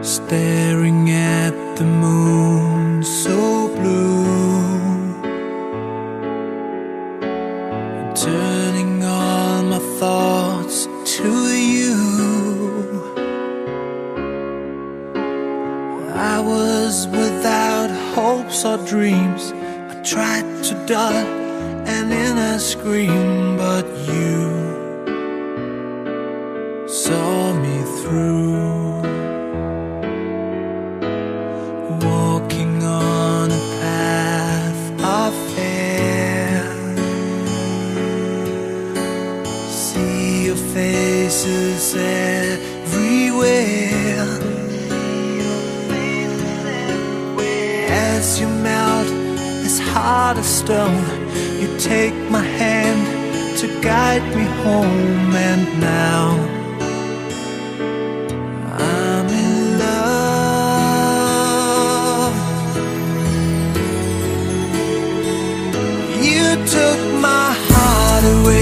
staring at the moon so blue, turning all my thoughts to you. I was without hopes or dreams. I tried to dull an inner scream, but you saw me through. Walking on a path of fear, see your faces everywhere. As you melt as hard as stone, you take my hand to guide me home. And now I'm in love. You took my heart away.